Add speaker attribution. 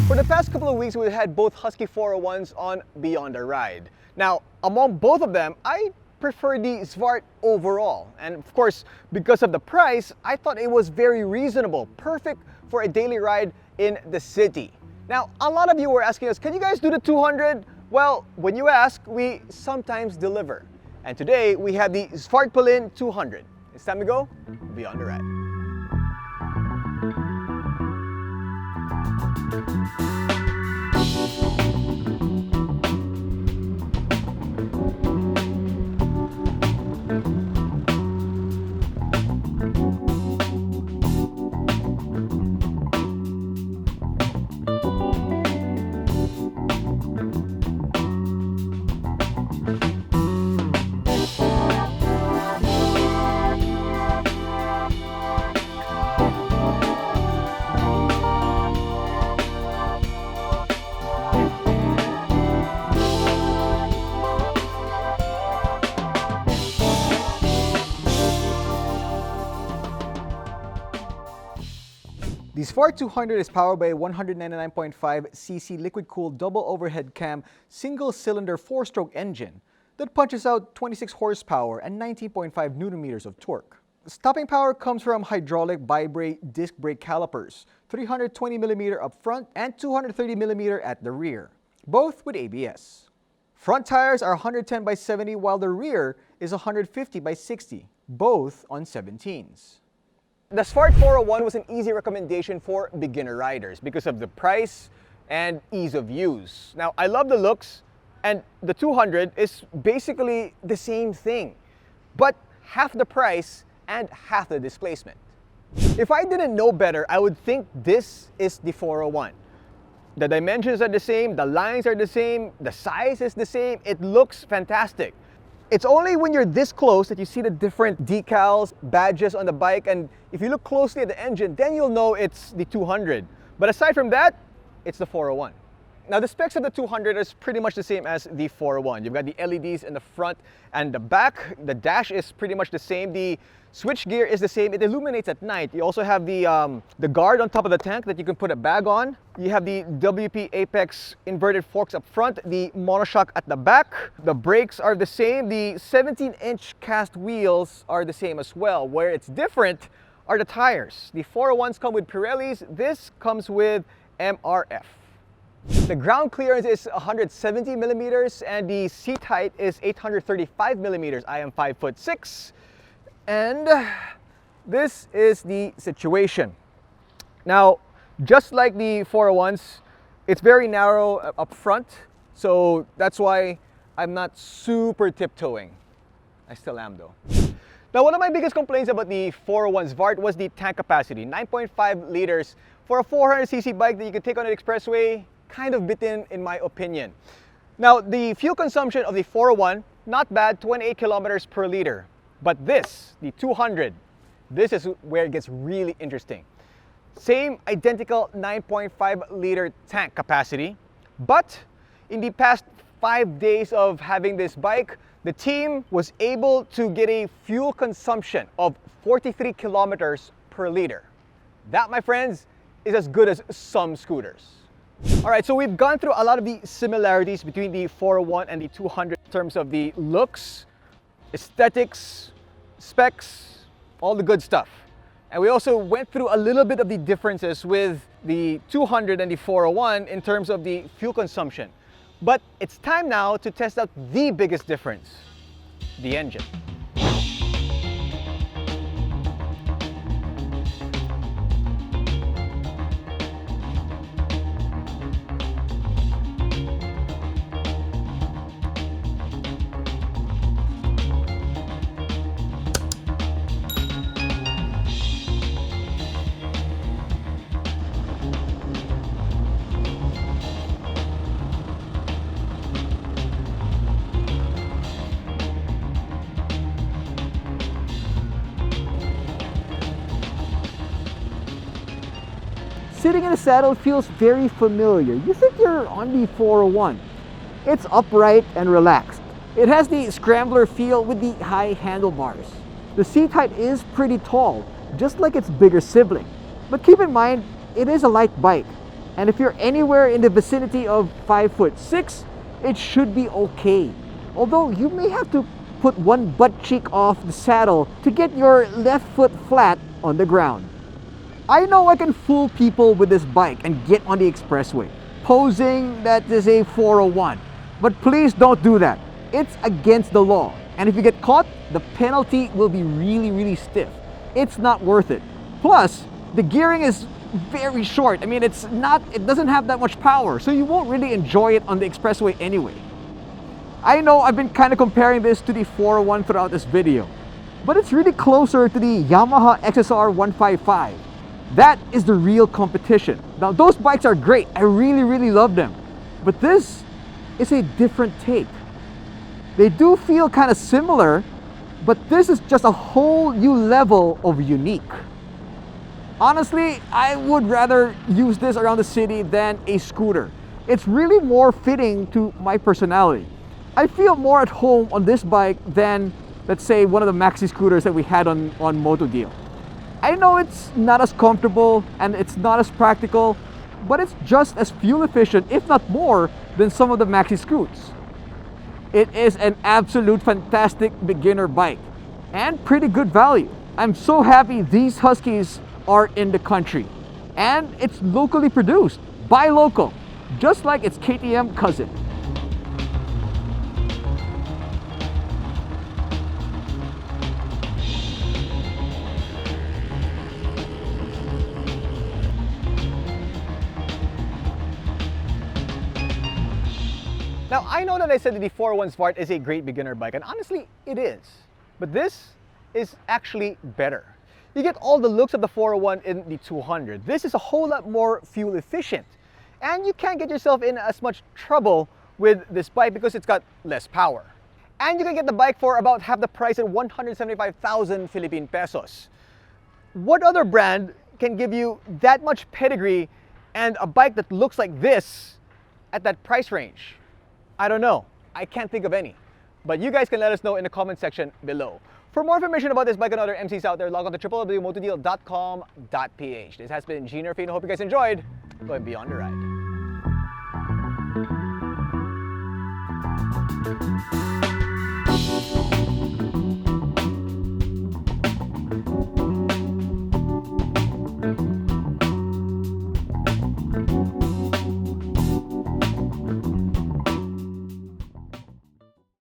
Speaker 1: For the past couple of weeks, we've had both Husky 401s on Beyond a Ride. Now, among both of them, I prefer the Svart overall. And of course, because of the price, I thought it was very reasonable, perfect for a daily ride in the city. Now, a lot of you were asking us, can you guys do the 200? Well, when you ask, we sometimes deliver. And today, we have the Svartpilen 200. It's time to go Beyond the Ride. The Svart 200 is powered by a 199.5cc liquid-cooled double overhead cam single-cylinder 4-stroke engine that punches out 26 horsepower and 19.5 newton-meters of torque. Stopping power comes from hydraulic bi-brake disc brake calipers, 320mm up front and 230mm at the rear, both with ABS. Front tires are 110/70 while the rear is 150/60, both on 17s. The Svart 401 was an easy recommendation for beginner riders because of the price and ease of use. Now, I love the looks, and the 200 is basically the same thing, but half the price and half the displacement. If I didn't know better, I would think this is the 401. The dimensions are the same, the lines are the same, the size is the same, it looks fantastic. It's only when you're this close that you see the different decals, badges on the bike, and if you look closely at the engine, then you'll know it's the 200. But aside from that, it's the 401. Now, the specs of the 200 is pretty much the same as the 401. You've got the LEDs in the front and the back. The dash is pretty much the same. The switch gear is the same. It illuminates at night. You also have the guard on top of the tank that you can put a bag on. You have the WP Apex inverted forks up front, the monoshock at the back. The brakes are the same. The 17-inch cast wheels are the same as well. Where it's different are the tires. The 401s come with Pirellis. This comes with MRF. The ground clearance is 170mm and the seat height is 835mm. I am 5'6", and this is the situation. Now, just like the 401s, it's very narrow up front, so that's why I'm not super tiptoeing. I still am though. Now, one of my biggest complaints about the 401 Svart was the tank capacity. 9.5 liters for a 400cc bike that you can take on an expressway. Kind of bitten in my opinion. Now, the fuel consumption of the 401, not bad, 28 kilometers per liter. But this, the 200, this is where it gets really interesting. Same identical 9.5 liter tank capacity, but in the past 5 days of having this bike, the team was able to get a fuel consumption of 43 kilometers per liter. That, my friends, is as good as some scooters. All right, so we've gone through a lot of the similarities between the 401 and the 200 in terms of the looks, aesthetics, specs, all the good stuff. And we also went through a little bit of the differences with the 200 and the 401 in terms of the fuel consumption. But it's time now to test out the biggest difference, the engine.
Speaker 2: Sitting in the saddle feels very familiar. You think you're on the 401. It's upright and relaxed. It has the scrambler feel with the high handlebars. The seat height is pretty tall, just like its bigger sibling. But keep in mind, it is a light bike, And if you're anywhere in the vicinity of 5'6", it should be okay. Although you may have to put one butt cheek off the saddle to get your left foot flat on the ground. I know I can fool people with this bike and get on the expressway, posing that this is a 401. But please don't do that. It's against the law. And if you get caught, the penalty will be really stiff. It's not worth it. Plus, the gearing is very short. I mean, it doesn't have that much power, so you won't really enjoy it on the expressway anyway. I know I've been kind of comparing this to the 401 throughout this video, but it's really closer to the Yamaha XSR 155. That is the real competition. Now, those bikes are great. I really love them. But this is a different take. They do feel kind of similar, but this is just a whole new level of unique. Honestly, I would rather use this around the city than a scooter. It's really more fitting to my personality. I feel more at home on this bike than, let's say, one of the maxi scooters that we had on MotoDeal. I know it's not as comfortable and it's not as practical, but it's just as fuel efficient, if not more, than some of the maxi scoots. It is an absolute fantastic beginner bike and pretty good value. I'm so happy these Huskies are in the country, and it's locally produced, buy local, just like its KTM cousin.
Speaker 1: Now, I know that I said that the 401 Svart is a great beginner bike, and honestly, it is. But this is actually better. You get all the looks of the 401 in the 200. This is a whole lot more fuel efficient. And you can't get yourself in as much trouble with this bike because it's got less power. And you can get the bike for about half the price at 175,000 Philippine pesos. What other brand can give you that much pedigree and a bike that looks like this at that price range? I don't know. I can't think of any. But you guys can let us know in the comment section below. For more information about this bike and other MCs out there, log on to www.motodeal.com.ph. This has been Jinno Rufino. Hope you guys enjoyed going beyond the ride.